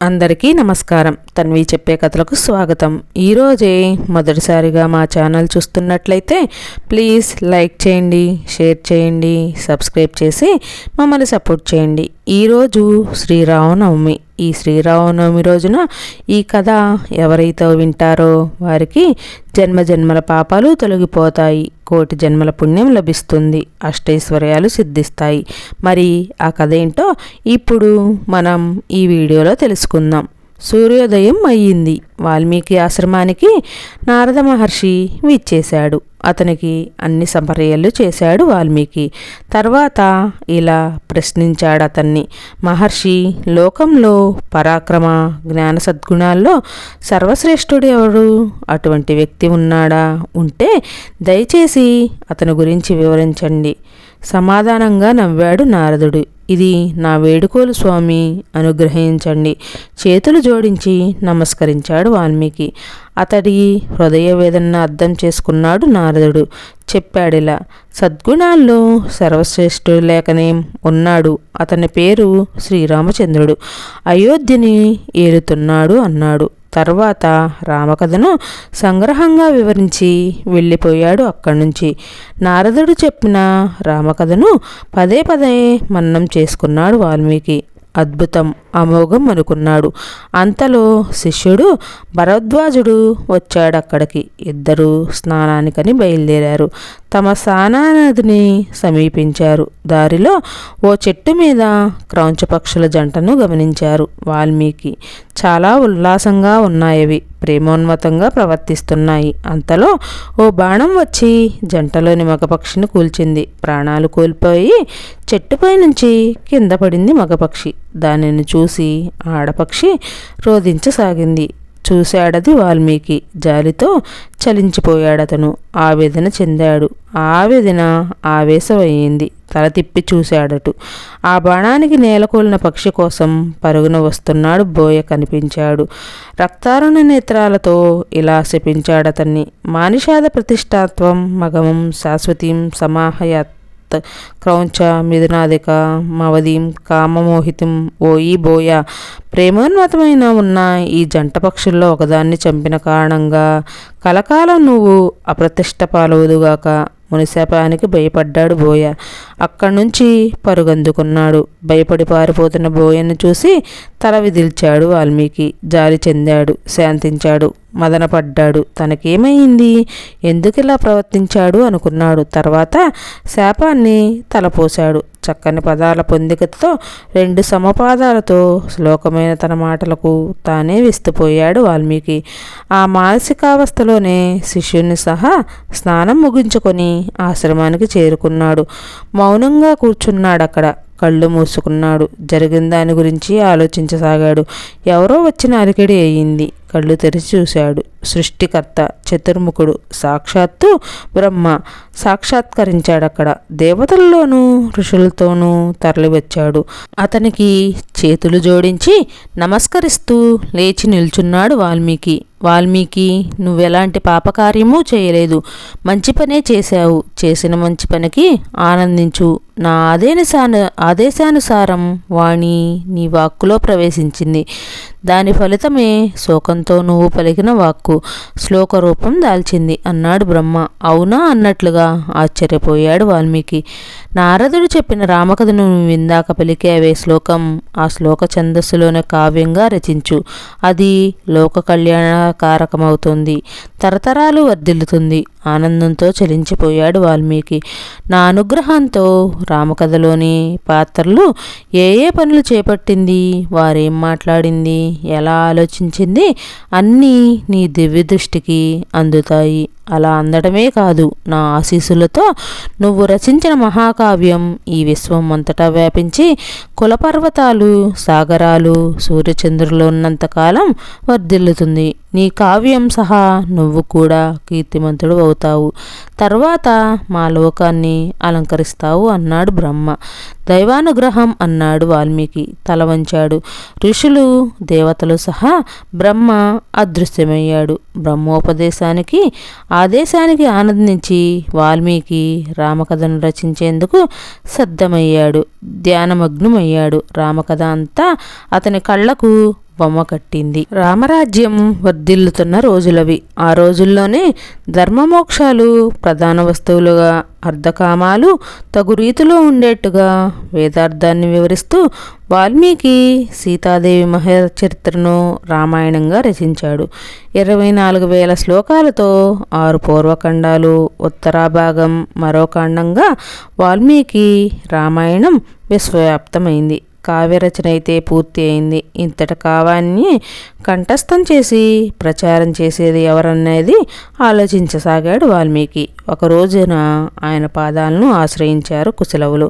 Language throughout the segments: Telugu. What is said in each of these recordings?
అందరికీ నమస్కారం. తన్వి చెప్పే కథలకు స్వాగతం. ఈరోజే మొదటిసారిగా మా ఛానల్ చూస్తున్నట్లయితే ప్లీజ్ లైక్ చేయండి, షేర్ చేయండి, సబ్స్క్రైబ్ చేసి మమ్మల్ని సపోర్ట్ చేయండి. ఈరోజు శ్రీరామనవమి. ఈ శ్రీరామనవమి రోజున ఈ కథ ఎవరైతే వింటారో వారికి జన్మజన్మల పాపాలు తొలగిపోతాయి, కోటి జన్మల పుణ్యం లభిస్తుంది, అష్టైశ్వర్యాలు సిద్ధిస్తాయి. మరి ఆ కథ ఏంటో ఇప్పుడు మనం ఈ వీడియోలో తెలుసుకుందాం. సూర్యోదయం అయ్యింది. వాల్మీకి ఆశ్రమానికి నారద మహర్షి విచ్చేశాడు. అతనికి అన్ని సంప్రదాయాలు చేశాడు వాల్మీకి. తర్వాత ఇలా ప్రశ్నించాడు అతన్ని. మహర్షి, లోకంలో పరాక్రమ జ్ఞాన సద్గుణాల్లో సర్వశ్రేష్ఠుడు ఎవరు? అటువంటి వ్యక్తి ఉన్నాడా? ఉంటే దయచేసి అతని గురించి వివరించండి. సమాధానంగా నవ్వాడు నారదుడు. ఇది నా వేడుకోలు స్వామి, అనుగ్రహించండి. చేతులు జోడించి నమస్కరించాడు వాల్మీకి. అతడి హృదయ వేదనను అర్థం చేసుకున్నాడు నారదుడు. చెప్పాడిలా, సద్గుణాల్లో సర్వశ్రేష్ఠుడు లేకనే ఉన్నాడు. అతని పేరు శ్రీరామచంద్రుడు. అయోధ్యని ఏలుతున్నాడు అన్నాడు. తర్వాత రామకథను సంగ్రహంగా వివరించి వెళ్ళిపోయాడు అక్కడి నుంచి. నారదుడు చెప్పిన రామకథను పదే పదే మననం చేసుకున్నాడు వాల్మీకి. అద్భుతం, అమోఘం అనుకున్నాడు. అంతలో శిష్యుడు భరద్వాజుడు వచ్చాడక్కడికి. ఇద్దరు స్నానానికని బయలుదేరారు. తమ స్నానానదిని సమీపించారు. దారిలో ఓ చెట్టు మీద క్రౌంచ పక్షుల జంటను గమనించారు వాల్మీకి. చాలా ఉల్లాసంగా ఉన్నాయవి, ప్రేమోన్మతంగా ప్రవర్తిస్తున్నాయి. అంతలో ఓ బాణం వచ్చి జంటలోని మగపక్షిని కూల్చింది. ప్రాణాలు కోల్పోయి చెట్టుపై నుంచి కింద పడింది మగపక్షి. దానిని చూసి ఆడపక్షి రోధించసాగింది. చూశాడది వాల్మీకి. జాలితో చలించిపోయాడతను. ఆవేదన చెందాడు. ఆవేదన ఆవేశమయ్యింది. తల తిప్పి చూశాడటు. ఆ బాణానికి నేలకూలిన పక్షి కోసం పరుగున వస్తున్నాడు బోయ కనిపించాడు. రక్తారుణ నేత్రాలతో ఇలా శపించాడతన్ని. మానిషాద ప్రతిష్టాత్వం మగమం శాశ్వతీం సమాహయాత్ క్రౌంచ మిథునాదిక మవదీం కామమోహితం ఓయి బోయ. ప్రేమోన్మతమైన ఉన్న ఈ జంట పక్షుల్లో ఒకదాన్ని చంపిన కారణంగా కలకాలం నువ్వు అప్రతిష్ట పాలవుదుగాక. మునిశాపానికి భయపడ్డాడు బోయ. అక్కడి నుంచి పరుగందుకున్నాడు. భయపడి పారిపోతున్న బోయను చూసి తల విదిల్చాడు వాల్మీకి. జాలి చెందాడు, శాంతించాడు, మదనపడ్డాడు. తనకేమైంది, ఎందుకిలా ప్రవర్తించాడు అనుకున్నాడు. తర్వాత శాపాన్ని తలపోశాడు. చక్కని పదాల పొందికతో రెండు సమపాదాలతో శ్లోకమైన తన మాటలకు తానే విస్తుపోయాడు వాల్మీకి. ఆ మానసికావస్థలోనే శిష్యుని సహా స్నానం ముగించుకొని ఆశ్రమానికి చేరుకున్నాడు. మౌనంగా కూర్చున్నాడక్కడ. కళ్ళు మూసుకున్నాడు. జరిగిన దాని గురించి ఆలోచించసాగాడు. ఎవరో వచ్చిన అలికిడి అయ్యింది. కళ్ళు తెరిచి చూశాడు. సృష్టికర్త చతుర్ముఖుడు సాక్షాత్తు బ్రహ్మ సాక్షాత్కరించాడక్కడ. దేవతల్లోనూ ఋషులతోనూ తరలివచ్చాడు. అతనికి చేతులు జోడించి నమస్కరిస్తూ లేచి నిల్చున్నాడు వాల్మీకి. వాల్మీకి, నువ్వెలాంటి పాపకార్యమూ చేయలేదు, మంచి పనే చేశావు. చేసిన మంచి పనికి ఆనందించు. నా ఆదేశానుసారం వాణి నీ వాక్కులో ప్రవేశించింది. దాని ఫలితమే శోకంతో నువ్వు పలికిన వాక్కు శ్లోక రూపం దాల్చింది అన్నాడు బ్రహ్మ. అవునా అన్నట్లుగా ఆశ్చర్యపోయాడు వాల్మీకి. నారదుడు చెప్పిన రామకథను విందాక పలికేవే శ్లోకం. ఆ శ్లోక ఛందస్సులోనే కావ్యంగా రచించు. అది లోక కళ్యాణకారకమవుతుంది, తరతరాలు వర్ధిల్లుతుంది. ఆనందంతో చలించిపోయాడు వాల్మీకి. నా అనుగ్రహంతో రామకథలోని పాత్రలు ఏ ఏ పనులు చేపట్టింది, వారేం మాట్లాడింది, ఎలా ఆలోచించింది అన్నీ నీ దివ్య దృష్టికి అందుతాయి. అలా అందడమే కాదు, నా ఆశీస్సులతో నువ్వు రచించిన మహాకావ్యం ఈ విశ్వం అంతటా వ్యాపించి కులపర్వతాలు, సాగరాలు, సూర్యచంద్రులు ఉన్నంతకాలం వర్ధిల్లుతుంది. నీ కావ్యం సహా నువ్వు కూడా కీర్తిమంతుడు అవుతావు. తర్వాత మా లోకాన్ని అలంకరిస్తావు అన్నాడు బ్రహ్మ. దైవానుగ్రహం అన్నాడు వాల్మీకి. తల వంచాడు. ఋషులు, దేవతలు సహా బ్రహ్మ అదృశ్యమయ్యాడు. బ్రహ్మోపదేశానికి ఆదేశానికి ఆనందించి వాల్మీకి రామకథను రచించేందుకు సిద్ధమయ్యాడు. ధ్యానమగ్నమయ్యాడు. రామకథ అంతా అతని కళ్ళకు బొమ్మ కట్టింది. రామరాజ్యం వర్ధిల్లుతున్న రోజులవి. ఆ రోజుల్లోనే ధర్మమోక్షాలు ప్రధాన వస్తువులుగా, అర్ధకామాలు తగు రీతిలో ఉండేట్టుగా వేదార్థాన్ని వివరిస్తూ వాల్మీకి సీతాదేవి మహచరిత్రను రామాయణంగా రచించాడు. 24,000 శ్లోకాలతో 6 పూర్వఖండాలు, ఉత్తరాభాగం మరో ఖండంగా వాల్మీకి రామాయణం విశ్వవ్యాప్తమైంది. కావ్యరచన అయితే పూర్తి అయింది. ఇంతటి కావ్యాన్ని కంఠస్థం చేసి ప్రచారం చేసేది ఎవరనేది ఆలోచించసాగాడు వాల్మీకి. ఒక రోజున ఆయన పాదాలను ఆశ్రయించారు కుశలవులు.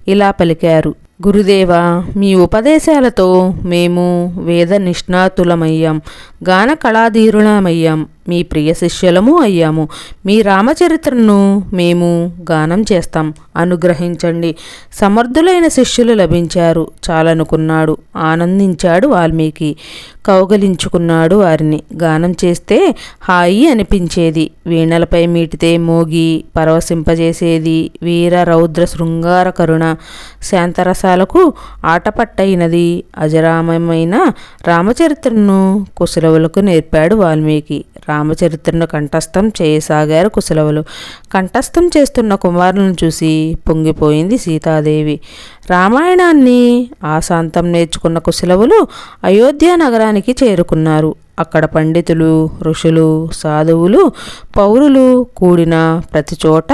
ఇలా పలికారు: గురుదేవా, మీ ఉపదేశాలతో మేము వేద నిష్ణాతులమయ్యాం, గాన కళాధీరులమయ్యాం, మీ ప్రియ శిష్యులము అయ్యాము. మీ రామచరిత్రను మేము గానం చేస్తాం, అనుగ్రహించండి. సమర్థులైన శిష్యులు లభించారు చాలనుకున్నాడు. ఆనందించాడు వాల్మీకి. కౌగలించుకున్నాడు వారిని. గానం చేస్తే హాయి అనిపించేది. వీణలపై మీటితే మోగి పరవశింపజేసేది. వీర రౌద్ర శృంగార కరుణ శాంతరసాలకు ఆటపట్టయినది. అజరామమైన రామచరిత్రను కుశలవులకు నేర్పాడు వాల్మీకి. రామచరిత్రను కంఠస్థం చేయసాగారు కుశలవులు. కంఠస్థం చేస్తున్న కుమారులను చూసి పొంగిపోయింది సీతాదేవి. రామాయణాన్ని ఆశాంతం నేర్చుకున్న కుశలవులు అయోధ్య నగరానికి చేరుకున్నారు. అక్కడ పండితులు, ఋషులు, సాధువులు, పౌరులు కూడిన ప్రతి చోట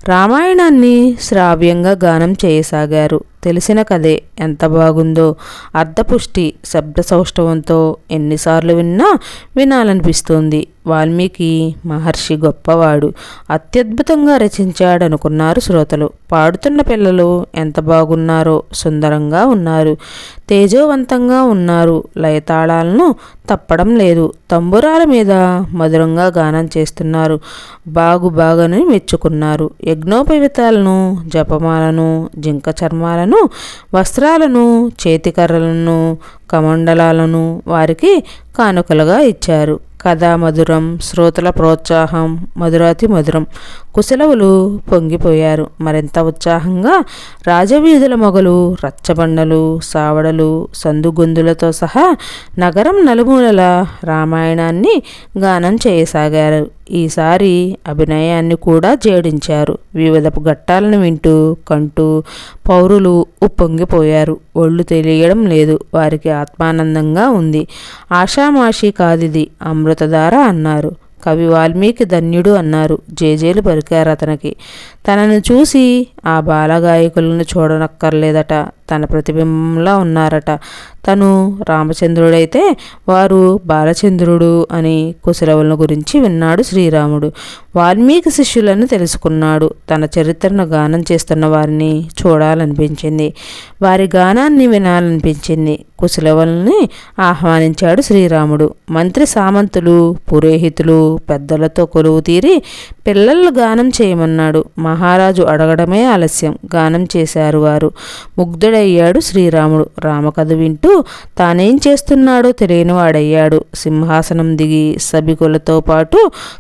రామాయణాన్ని శ్రావ్యంగా గానం చేయసాగారు. తెలిసిన కథే ఎంత బాగుందో, అర్ధపుష్టి శబ్ద సౌష్ఠవంతో ఎన్నిసార్లు విన్నా వినాలనిపిస్తోంది. వాల్మీకి మహర్షి గొప్పవాడు, అత్యద్భుతంగా రచించాడనుకున్నారు శ్రోతలు. పాడుతున్న పిల్లలు ఎంత బాగున్నారో, సుందరంగా ఉన్నారు, తేజోవంతంగా ఉన్నారు. లయతాళాలను తప్పడం లేదు. తంబురాల మీద మధురంగా గానం చేస్తున్నారు. బాగాని మెచ్చుకున్నారు. యజ్ఞోపవితాలను, జపమాలను, జింక చర్మాలను, వస్త్రాలను, చేతికర్రలను, కమండలాలను వారికి కానుకలుగా ఇచ్చారు. కథా మధురం, శ్రోతల ప్రోత్సాహం మధురాతి మధురం. కుశలవులు పొంగిపోయారు. మరింత ఉత్సాహంగా రాజవీధుల మొగలు, రచ్చబండలు, సావడలు, సందుగొందులతో సహా నగరం నలుమూలల రామాయణాన్ని గానం చేయసాగారు. ఈసారి అభినయాన్ని కూడా జోడించారు. వివిధ ఘట్టాలను వింటూ కంటూ పౌరులు ఉప్పొంగిపోయారు. ఒళ్ళు తెలియడం లేదు. వారికి ఆత్మానందంగా ఉంది. ఆషామాషి కాదిది, అమృతధార అన్నారు. కవి వాల్మీకి ధన్యుడు అన్నారు. జేజేలు పలికారు అతనికి. తనను చూసి ఆ బాలగాయకులను చూడనక్కర్లేదట, తన ప్రతిబింబంలా ఉన్నారట. తను రామచంద్రుడైతే వారు బాలచంద్రుడు అని కుశలవుల గురించి విన్నాడు శ్రీరాముడు. వాల్మీకి శిష్యులను తెలుసుకున్నాడు. తన చరిత్రను గానం చేస్తున్న వారిని చూడాలనిపించింది. వారి గానాన్ని వినాలనిపించింది. కుశలవుల్ని ఆహ్వానించాడు శ్రీరాముడు. మంత్రి సామంతులు, పురోహితులు పెద్దలతో కొలువు తీరి పిల్లలు గానం చేయమన్నాడు. మహారాజు అడగడమే ఆలస్యం. గానం చేశారు వారు. ముగ్ధుడయ్యాడు శ్రీరాముడు. రామకథ వింటూ తానేం చేస్తున్నాడో తెలియనివాడయ్యాడు. సింహాసనం దిగి సభికులతో పాటు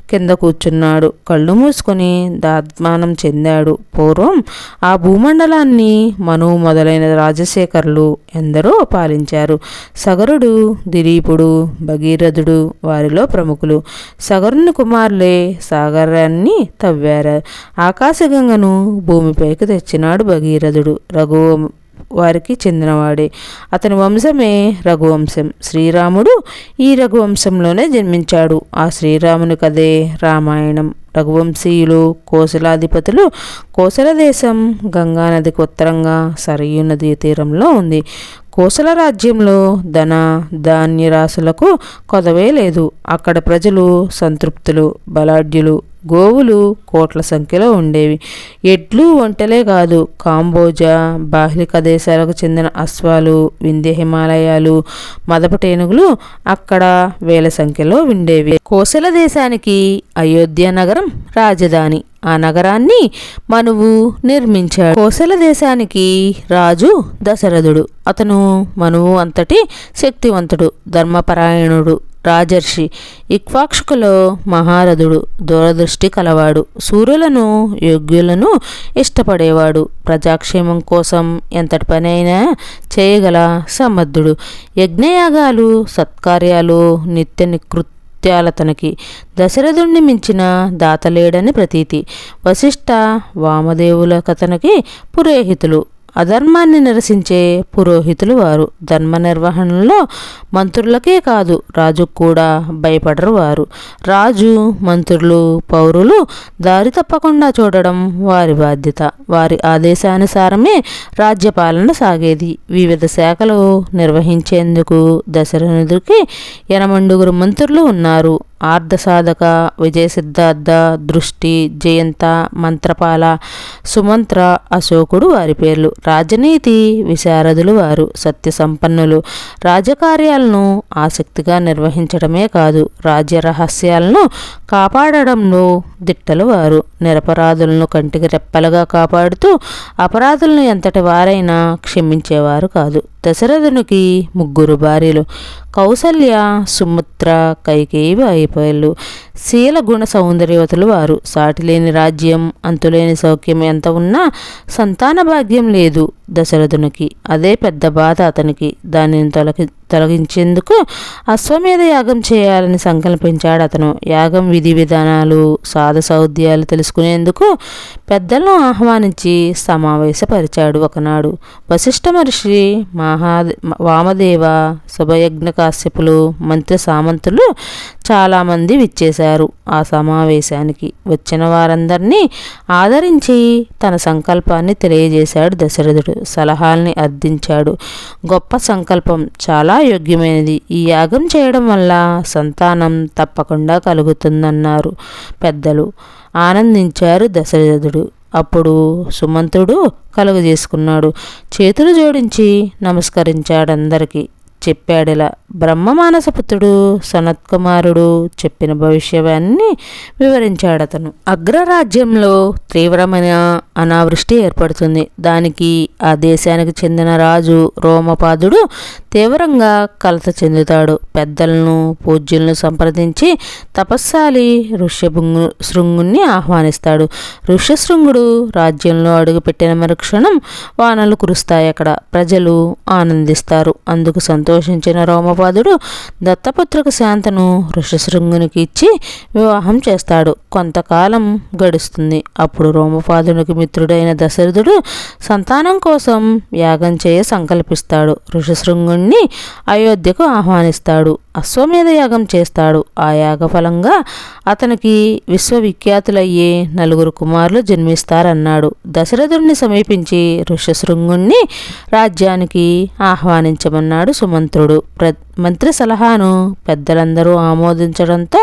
కింద కూర్చున్నాడు. కళ్ళు మూసుకొని దాత్మానం చెందాడు. పూర్వం ఆ భూమండలాన్ని మనువు మొదలైన రాజశేఖరులు ఎందరో పాలించారు. సగరుడు, దిలీపుడు, భగీరథుడు వారిలో ప్రముఖులు. సగరుని కుమారులే సాగరాన్ని తవ్వారు. ఆకాశగంగను భూమిపైకి తెచ్చినాడు భగీరథుడు. రఘు వారికి చెందినవాడే. అతని వంశమే రఘువంశం. శ్రీరాముడు ఈ రఘువంశంలోనే జన్మించాడు. ఆ శ్రీరాముని కథే రామాయణం. రఘువంశీయులు కోసలాధిపతులు. కోసల దేశం గంగానదికి ఉత్తరంగా సరయూ నదీ తీరంలో ఉంది. కోసల రాజ్యంలో ధన ధాన్య రాశులకు కొదవే లేదు. అక్కడ ప్రజలు సంతృప్తులు, బలాఢ్యులు. గోవులు కోట్ల సంఖ్యలో ఉండేవి. ఎడ్లు ఒంటెలే కాదు, కాంబోజా, బాహ్లిక దేశాలకు చెందిన అశ్వాలు, వింధ్య హిమాలయాలు, మదపటేనుగులు అక్కడ వేల సంఖ్యలో ఉండేవి. కోసల దేశానికి అయోధ్య నగరం రాజధాని. ఆ నగరాన్ని మనువు నిర్మించాడు. కోసల దేశానికి రాజు దశరథుడు. అతను మనువు అంతటి శక్తివంతుడు, ధర్మపరాయణుడు, రాజర్షి, ఇక్ష్వాకులో మహారథుడు, దూరదృష్టి కలవాడు, సూర్యులను యోగ్యులను ఇష్టపడేవాడు, ప్రజాక్షేమం కోసం ఎంతటి పనైనా చేయగల సమర్థుడు, యజ్ఞయాగాలు సత్కార్యాలు నిత్య నికృత్యాలతనికి దశరథుణ్ణి మించిన దాతలేడని ప్రతీతి. వశిష్ఠ వామదేవుల కథనకి పురోహితులు, అధర్మాన్ని నిరసించే పురోహితులు వారు. ధర్మ నిర్వహణలో మంత్రులకే కాదు రాజుకు కూడా భయపడరు వారు. రాజు, మంత్రులు, పౌరులు దారి తప్పకుండా చూడడం వారి బాధ్యత. వారి ఆదేశానుసారమే రాజ్యపాలన సాగేది. వివిధ శాఖలు నిర్వహించేందుకు దశరథుడికి 8 మంత్రులు ఉన్నారు. ఆర్ధసాధక, విజయసిద్ధార్థ, దృష్టి, జయంత, మంత్రపాల, సుమంత్ర, అశోకుడు వారి పేర్లు. రాజనీతి విశారదులు వారు. సత్యసంపన్నులు. రాజకార్యాలను ఆసక్తిగా నిర్వహించడమే కాదు రాజ్య రహస్యాలను కాపాడడంలో దిట్టలు వారు. నిరపరాధులను కంటికి రెప్పలుగా కాపాడుతూ అపరాధులను ఎంతటి వారైనా క్షమించేవారు కాదు. దశరథునికి 3 భార్యలు. కౌసల్య, సుమిత్ర, కైకేయి వాయిపోయలు. శీల గుణ సౌందర్యవతులు వారు. సాటిలేని రాజ్యం, అంతులేని సౌఖ్యం ఎంత ఉన్నా సంతాన భాగ్యం లేదు దశరథునికి. అదే పెద్ద బాధ అతనికి. దానిని తొలగించేందుకు అశ్వమేధ యాగం చేయాలని సంకల్పించాడు అతను. యాగం విధి విధానాలు, సాధసౌద్యాలు తెలుసుకునేందుకు పెద్దలను ఆహ్వానించి సమావేశపరిచాడు. ఒకనాడు వశిష్ఠ మహర్షి, వామదేవ, శుభయజ్ఞ కాశ్యపులు, మంత్రి సామంతులు చాలామంది విచ్చేశారు. ఆ సమావేశానికి వచ్చిన వారందరినీ ఆదరించి తన సంకల్పాన్ని తెలియజేశాడు దశరథుడు. సలహాల్ని అర్థించాడు. గొప్ప సంకల్పం, చాలా యోగ్యమైనది. ఈ యాగం చేయడం వల్ల సంతానం తప్పకుండా కలుగుతుందన్నారు పెద్దలు. ఆనందించారు దశరథుడు. అప్పుడు సుమంతుడు కలుగజేసుకున్నాడు. చేతులు జోడించి నమస్కరించాడందరికీ. చెప్పాడిలా. బ్రహ్మమానసపుత్రుడు సనత్కుమారుడు చెప్పిన భవిష్యవాణ్ణి వివరించాడతను. అగ్రరాజ్యంలో తీవ్రమైన అనావృష్టి ఏర్పడుతుంది. దానికి ఆ దేశానికి చెందిన రాజు రోమపాదుడు తీవ్రంగా కలత చెందుతాడు. పెద్దలను, పూజ్యులను సంప్రదించి తపస్సాలి ఋష్యశృంగుణ్ణి ఆహ్వానిస్తాడు. ఋష్యశృంగుడు రాజ్యంలో అడుగుపెట్టిన మరుక్షణం వానలు కురుస్తాయి. అక్కడ ప్రజలు ఆనందిస్తారు. అందుకు సంతోషించిన రోమపాదుడు దత్తపుత్రకు శాంతను ఋష్యశృంగునికి ఇచ్చి వివాహం చేస్తాడు. కొంతకాలం గడుస్తుంది. అప్పుడు రోమపాదునికి మిత్రుడైన దశరథుడు సంతానం కోసం యాగం చేయ సంకల్పిస్తాడు. ఋష్యశృంగుణ్ణి అయోధ్యకు ఆహ్వానిస్తాడు. అశ్వమేధ యాగం చేస్తాడు. ఆ యాగఫలంగా అతనికి విశ్వవిఖ్యాతులయ్యే 4 కుమారులు జన్మిస్తారన్నాడు. దశరథుడిని సమీపించి ఋష్యశృంగుణ్ణి రాజ్యానికి ఆహ్వానించమన్నాడు సుమంత్రుడు. మంత్రి సలహాను పెద్దలందరూ ఆమోదించడంతో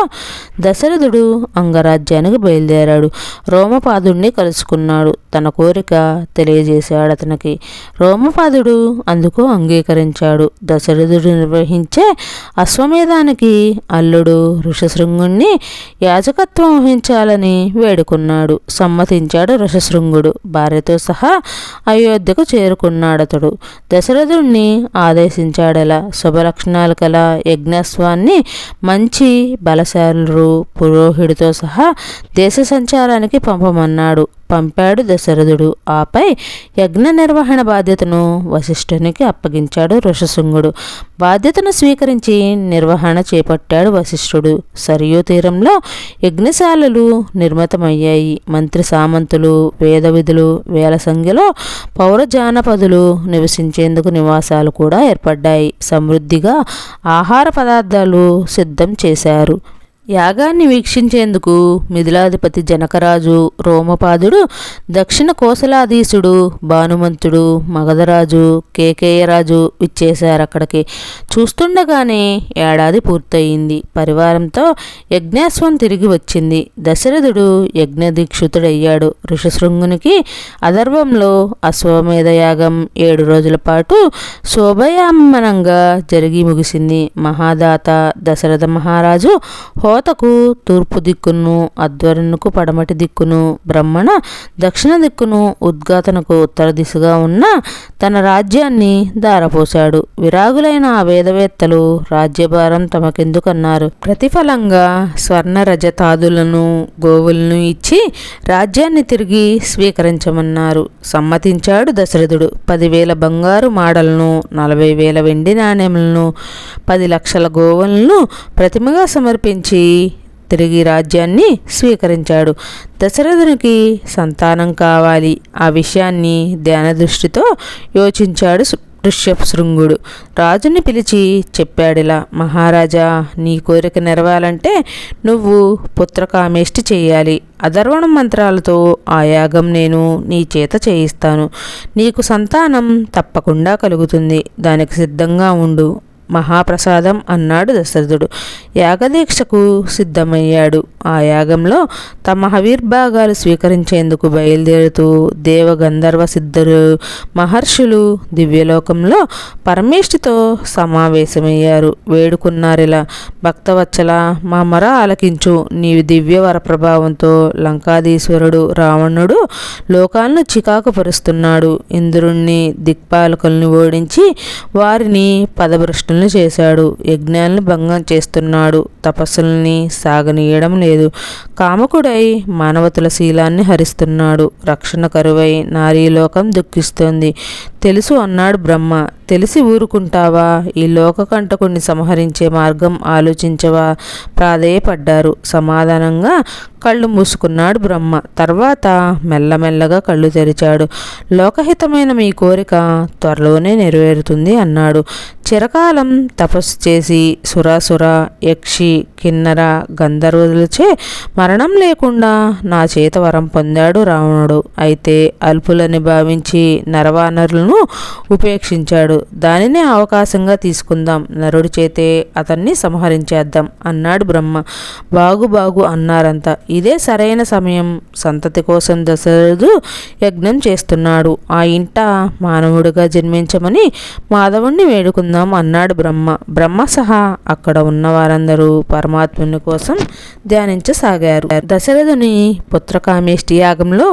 దశరథుడు అంగరాజ్యానికి బయలుదేరాడు. రోమపాదుడిని కలుసుకున్నాడు. తన కోరిక తెలియజేశాడు అతనికి. రోమపాదుడు అందుకు అంగీకరించాడు. దశరథుడు నిర్వహించే అశ్వమేధానికి అల్లుడు ఋష్యశృంగుణ్ణి యాజకత్వం వహించాలని వేడుకున్నాడు. సమ్మతించాడు ఋష్యశృంగుడు. భార్యతో సహా అయోధ్యకు చేరుకున్నాడతడు. దశరథుణ్ణి ఆదేశించాడలా. శుభలక్షణాలు కల యజ్ఞాశ్వాన్ని మంచి బలశాలురు పురోహితుడితో సహా దేశ సంచారానికి పంపమన్నాడు. పంపాడు దశరథుడు. ఆపై యజ్ఞ నిర్వహణ బాధ్యతను వశిష్ఠునికి అప్పగించాడు ఋష్యశృంగుడు. బాధ్యతను స్వీకరించి నిర్వహణ చేపట్టాడు వశిష్ఠుడు. సరియు తీరంలో యజ్ఞశాలలు నిర్మితమయ్యాయి. మంత్రి సామంతులు, వేద విధులు, వేల సంఖ్యలో పౌర జానపదులు నివసించేందుకు నివాసాలు కూడా ఏర్పడ్డాయి. సమృద్ధిగా ఆహార పదార్థాలు సిద్ధం చేశారు. యాగాన్ని వీక్షించేందుకు మిథిలాధిపతి జనకరాజు, రోమపాదుడు, దక్షిణ కోసలాధీశుడు భానుమంతుడు, మగధరాజు, కేకేయరాజు ఇచ్చేశారు అక్కడికి. చూస్తుండగానే ఏడాది పూర్తయింది. పరివారంతో యజ్ఞాశ్వం తిరిగి వచ్చింది. దశరథుడు యజ్ఞదీక్షితుడయ్యాడు. ఋష్యశృంగునికి అధర్వంలో అశ్వమేధ యాగం 7 రోజుల పాటు శోభయామనంగా జరిగి ముగిసింది. మహాదాత దశరథ మహారాజు కోతకు తూర్పు దిక్కును, అధ్వర్యునకు పడమటి దిక్కును, బ్రహ్మణ దక్షిణ దిక్కును, ఉద్గాతనకు ఉత్తర దిశగా ఉన్న తన రాజ్యాన్ని దారపోశాడు. విరాగులైన ఆ వేదవేత్తలు రాజ్యభారం తమకెందుకన్నారు. ప్రతిఫలంగా స్వర్ణ రజతాదులను, గోవులను ఇచ్చి రాజ్యాన్ని తిరిగి స్వీకరించమన్నారు. సమ్మతించాడు దశరథుడు. 10,000 బంగారు మాడలను, 40,000 వెండి నాణెములను, 10 లక్షల గోవులను ప్రతిమగా సమర్పించి తిరిగి రాజ్యాన్ని స్వీకరించాడు. దశరథునికి సంతానం కావాలి. ఆ విషయాన్ని ధ్యాన దృష్టితో యోచించాడు ఋష్యశృంగుడు. రాజుని పిలిచి చెప్పాడిలా, మహారాజా, నీ కోరిక నెరవేరాలంటే నువ్వు పుత్రకామేష్టి చేయాలి. అధర్వణ మంత్రాలతో ఆ యాగం నేను నీ చేత చేయిస్తాను. నీకు సంతానం తప్పకుండా కలుగుతుంది. దానికి సిద్ధంగా ఉండు. మహాప్రసాదం అన్నాడు దశరథుడు. యాగదీక్షకు సిద్ధమయ్యాడు. ఆ యాగంలో తమ హవిర్భాగాలు స్వీకరించేందుకు బయలుదేరుతూ దేవ గంధర్వ సిద్ధులు, మహర్షులు దివ్యలోకంలో పరమేష్టితో సమావేశమయ్యారు. వేడుకున్నారిలా, భక్తవత్సల, మా మొర ఆలకించు. నీవి దివ్య వరప్రభావంతో లంకాధీశ్వరుడు రావణుడు లోకాలను చికాకు పరుస్తున్నాడు. ఇంద్రుణ్ణి, దిక్పాలకుల్ని ఓడించి వారిని పదభ్రష్టులను చేశాడు. యజ్ఞాలను భంగం చేస్తున్నాడు. తపస్సుల్ని సాగనీయడం లేదు. కామకుడై మానవతుల శీలాన్ని హరిస్తున్నాడు. రక్షణ కరువై నారీలోకం దుఃఖిస్తోంది. తెలుసు అన్నాడు బ్రహ్మ. తెలిసి ఊరుకుంటావా? ఈ లోకకంటకుణ్ణి సంహరించే మార్గం ఆలోచించవా? ప్రాధేయపడ్డారు. సమాధానంగా కళ్ళు మూసుకున్నాడు బ్రహ్మ. తర్వాత మెల్లమెల్లగా కళ్ళు తెరిచాడు. లోకహితమైన మీ కోరిక త్వరలోనే నెరవేరుతుంది అన్నాడు. చిరకాలం తపస్సు చేసి సురాసుర, యక్షి, కిన్నర, గంధర్వులచే మరణం లేకుండా నా చేత వరం పొందాడు రావణుడు. అయితే అల్పులని భావించి నరవానరులను ఉపేక్షించాడు. దానినే అవకాశంగా తీసుకుందాం. నరుడి చేతే అతన్ని సంహరించేద్దాం అన్నాడు బ్రహ్మ. బాగు అన్నారంతా. ఇదే సరైన సమయం. సంతతి కోసం దశరథుడు యజ్ఞం చేస్తున్నాడు. ఆ ఇంట మానవుడిగా జన్మించమని మాధవుణ్ణి వేడుకుందాం అన్నాడు బ్రహ్మ. బ్రహ్మ సహా అక్కడ ఉన్న వారందరూ పరమాత్ముని కోసం ధ్యానించసాగారు. దశరథుని పుత్రకామేష్టి యాగంలో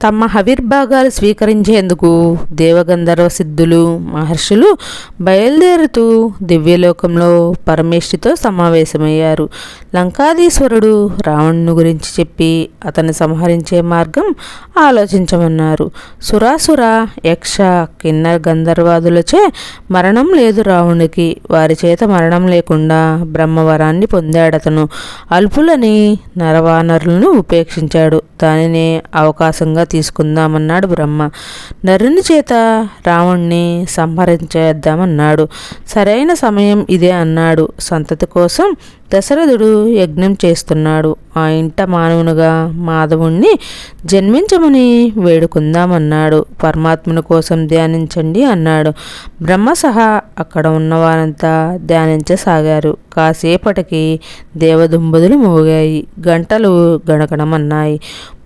తమ హవిర్భాగాలు స్వీకరించేందుకు దేవగంధర్వ సిద్ధులు, మహర్షులు బయలుదేరుతూ దివ్యలోకంలో పరమేష్టితో సమావేశమయ్యారు. లంకాధీశ్వరుడు రావణుని గురించి చెప్పి అతన్ని సంహరించే మార్గం ఆలోచించమన్నారు. సురాసుర, యక్ష, కిన్నర గంధర్వాదులచే మరణం లేదు రావణునికి. వారి చేత మరణం లేకుండా బ్రహ్మవరాన్ని పొందాడతను. అల్పులని నరవానరులను ఉపేక్షించాడు. దానినే అవకాశంగా తీసుకుందామన్నాడు బ్రహ్మ. నరుని చేత రావణ్ణి సంహరించేద్దామన్నాడు. సరైన సమయం ఇదే అన్నాడు. సంతతి కోసం దశరథుడు యజ్ఞం చేస్తున్నాడు. ఆ ఇంట మానవునిగా మాధవుణ్ణి జన్మించమని వేడుకుందామన్నాడు. పరమాత్ముని కోసం ధ్యానించండి అన్నాడు. బ్రహ్మ సహా అక్కడ ఉన్నవారంతా ధ్యానించసాగారు. కాసేపటికి దేవదుంబుదులు మోగాయి. గంటలు గణగణమన్నాయి.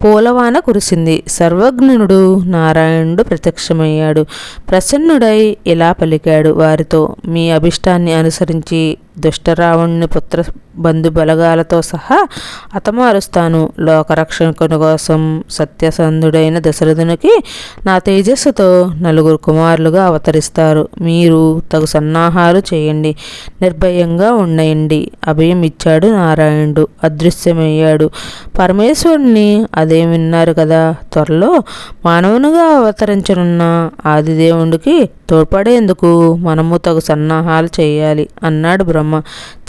పూలవాన కురిసింది. సర్వజ్ఞనుడు నారాయణుడు ప్రత్యక్షమయ్యాడు. ప్రసన్నుడై ఇలా పలికాడు వారితో, మీ అభిష్టాన్ని అనుసరించి దుష్టరావణుని పుత్ర బంధు బలగాలతో సహా హతమారుస్తాను. లోకరక్షకుని కోసం సత్యసంధుడైన దశరథునికి నా తేజస్సుతో 9 కుమారులుగా అవతరిస్తారు. మీరు తగు సన్నాహాలు చేయండి. నిర్భయంగా ఉండయండి. అభయం ఇచ్చాడు నారాయణుడు. అదృశ్యమయ్యాడు. పరమేశ్వరుని అదే విన్నారు కదా. త్వరలో మానవునిగా అవతరించనున్న ఆదిదేవుడికి తోడ్పడేందుకు మనము తగు సన్నాహాలు చేయాలి అన్నాడు బ్రహ్మ.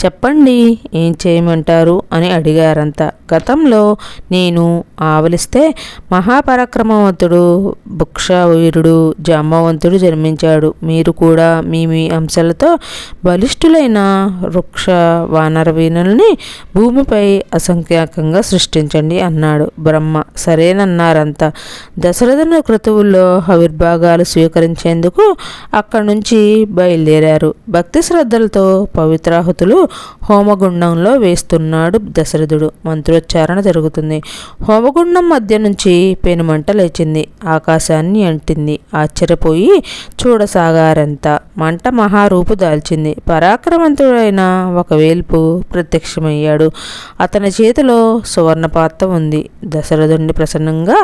చెప్పండి, ఏం చేయమంటారు అని అడిగారంతా. గతంలో నేను ఆవలిస్తే మహాపరాక్రమవంతుడు భుక్షవీరుడు జాంబవంతుడు జన్మించాడు. మీరు కూడా మీ మీ అంశాలతో బలిష్ఠులైన వృక్ష వానర వీణుల్ని భూమిపై అసంఖ్యాకంగా సృష్టించండి అన్నాడు. బ్రహ్మ బ్రహ్మ. సరేనన్నారంతా. దశరథుని క్రతువుల్లో ఆవిర్భాగాలు స్వీకరించేందుకు అక్కడి నుంచి బయలుదేరారు. భక్తి శ్రద్ధలతో పవిత్రాహుతులు హోమగుండంలో వేస్తున్నాడు దశరథుడు. మంత్రోచ్చారణ జరుగుతుంది. హోమగుండం మధ్య నుంచి పెనుమంట లేచింది. ఆకాశాన్ని అంటింది. ఆశ్చర్యపోయి చూడసాగారంతా. మంట మహారూపు దాల్చింది. పరాక్రమంతుడైన ఒక వేల్పు ప్రత్యక్షమయ్యాడు. అతని చేతిలో సువర్ణపాత్ర ఉంది. దశరథుణ్ణి ప్రసన్నంగా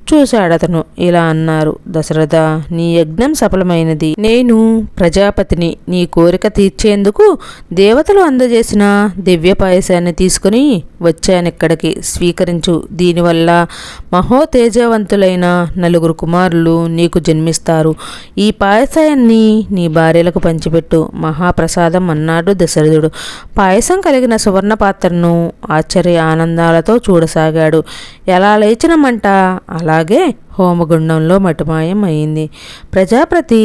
చూశాడతను. ఇలా అన్నారు: దశరథ, నీ యజ్ఞం సఫలమైనది. నేను ప్రజాపతిని. నీ కోరిక తీర్చేందుకు దేవతలు అందజేసిన దివ్య పాయసాన్ని తీసుకుని వచ్చానిక్కడికి. స్వీకరించు. దీనివల్ల మహోతేజవంతులైన 4 కుమారులు నీకు జన్మిస్తారు. ఈ పాయసాన్ని నీ భార్యలకు పంచిపెట్టు. మహాప్రసాదం అన్నాడు దశరథుడు. పాయసం కలిగిన సువర్ణ పాత్రను ఆశ్చర్య ఆనందాలతో చూడసాగాడు. ఎలా లేచిన మంట అలాగే హోమగుండంలో మటుమాయం అయింది. ప్రజాపతి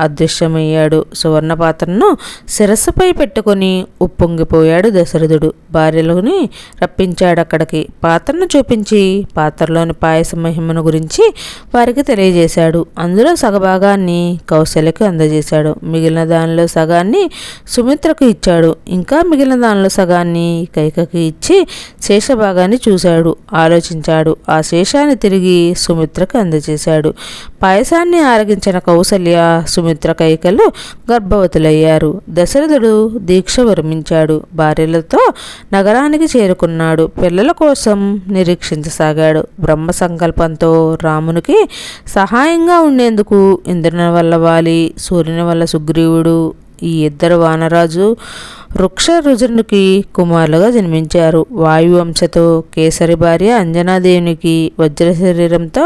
అదృశ్యమయ్యాడు. సువర్ణపాత్రను శిరస్సుపై పెట్టుకుని ఉప్పొంగిపోయాడు దశరథుడు. భార్యలోని రప్పించాడక్కడికి. పాత్రను చూపించి పాత్రలోని పాయస మహిమను గురించి వారికి తెలియజేశాడు. అందులో సగభాగాన్ని కౌశల్యకు అందజేశాడు. మిగిలిన దానిలో సగాన్ని సుమిత్రకు ఇచ్చాడు. ఇంకా మిగిలిన దానిలో సగాన్ని కైకకి ఇచ్చి శేషభాగాన్ని చూశాడు. ఆలోచించాడు. ఆ శేషాన్ని తిరిగి సుమిత్రకు అందజేశాడు. పాయసాన్ని ఆరగించిన కౌసల్య, సుమిత్ర కైకలు గర్భవతులయ్యారు. దశరథుడు దీక్ష విరమించాడు. భార్యలతో నగరానికి చేరుకున్నాడు. పిల్లల కోసం నిరీక్షించసాగాడు. బ్రహ్మ సంకల్పంతో రామునికి సహాయంగా ఉండేందుకు ఇంద్రుని వల్ల వాలి, సూర్యుని వల్ల సుగ్రీవుడు, ఈ 2 వానరాజు వృక్షరుజునికి కుమారులుగా జన్మించారు. వాయువంశతో కేసరి భార్య అంజనాదేవునికి వజ్ర శరీరంతో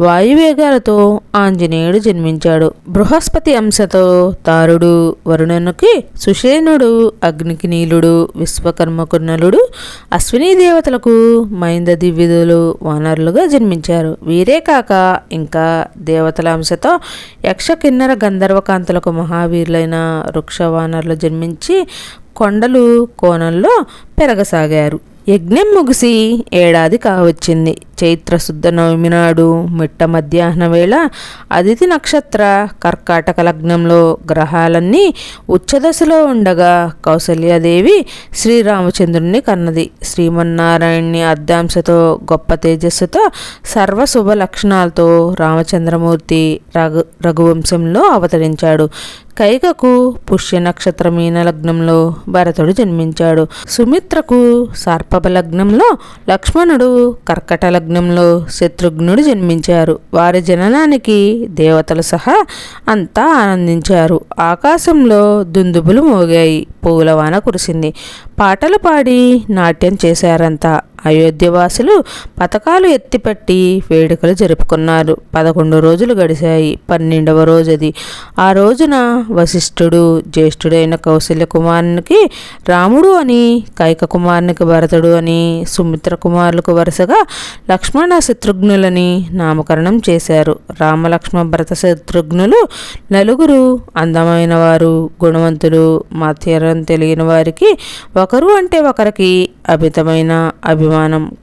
వాయువేగాలతో ఆంజనేయుడు జన్మించాడు. బృహస్పతి అంశతో తారుడు, వరుణునికి సుషేనుడు, అగ్నికి నీలుడు, విశ్వకర్మకు నలుడు, అశ్వినీ దేవతలకు మైంద దివ్యుదులు వానరులుగా జన్మించారు. వీరే కాక ఇంకా దేవతల అంశతో యక్ష కిన్నర గంధర్వకాంతలకు మహావీరులైన వృక్ష వానరులు జన్మించి కొండలు కోణంలో పెరగసాగారు. యజ్ఞం ముగిసి ఏడాది కావచ్చింది. చైత్రశుద్ధ నవమి నాడు మిట్ట మధ్యాహ్న వేళ అదితి నక్షత్ర కర్కాటక లగ్నంలో గ్రహాలన్నీ ఉచ్చదశలో ఉండగా కౌసల్యాదేవి శ్రీరామచంద్రుణ్ణి కన్నది. శ్రీమన్నారాయణ్ణి అర్ధాంశతో గొప్ప తేజస్సుతో సర్వశుభ లక్షణాలతో రామచంద్రమూర్తి రఘువంశంలో అవతరించాడు. కైకకు పుష్య నక్షత్ర మీన లగ్నంలో భరతుడు జన్మించాడు. సుమిత్రకు సర్పభ లగ్నంలో లక్ష్మణుడు, కర్కట లగ్నంలో శత్రుఘ్నుడు జన్మించారు. వారి జననానికి దేవతలు సహా అంతా ఆనందించారు. ఆకాశంలో దుందుబులు మోగాయి. పూలవాన కురిసింది. పాటలు పాడి నాట్యం చేశారంతా. అయోధ్యవాసులు పథకాలు ఎత్తిపెట్టి వేడుకలు జరుపుకున్నారు. 11 రోజులు గడిచాయి. 12వ రోజుది. ఆ రోజున వశిష్ఠుడు జ్యేష్ఠుడైన కౌశల్య కుమారునికి రాముడు అని, కైక కుమారునికి భరతుడు అని, సుమిత్ర కుమారులకు వరుసగా లక్ష్మణ శత్రుఘ్నులని నామకరణం చేశారు. రామలక్ష్మణ భరత శత్రుఘ్నులు 4 అందమైన వారు, గుణవంతులు, మాత్యరం తెలియని వారికి ఒకరు అంటే ఒకరికి అమితమైన అభిమానం.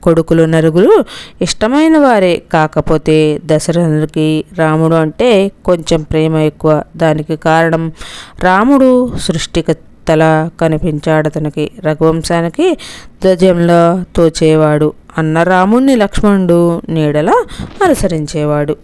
కొడుకులు 4 ఇష్టమైన వారే. కాకపోతే దశరథునికి రాముడు అంటే కొంచెం ప్రేమ ఎక్కువ. దానికి కారణం రాముడు సృష్టికర్తలా కనిపించాడతనికి. రఘువంశానికి ధ్వజంలో తోచేవాడు. అన్న రాముణ్ణి లక్ష్మణుడు నీడలా అనుసరించేవాడు.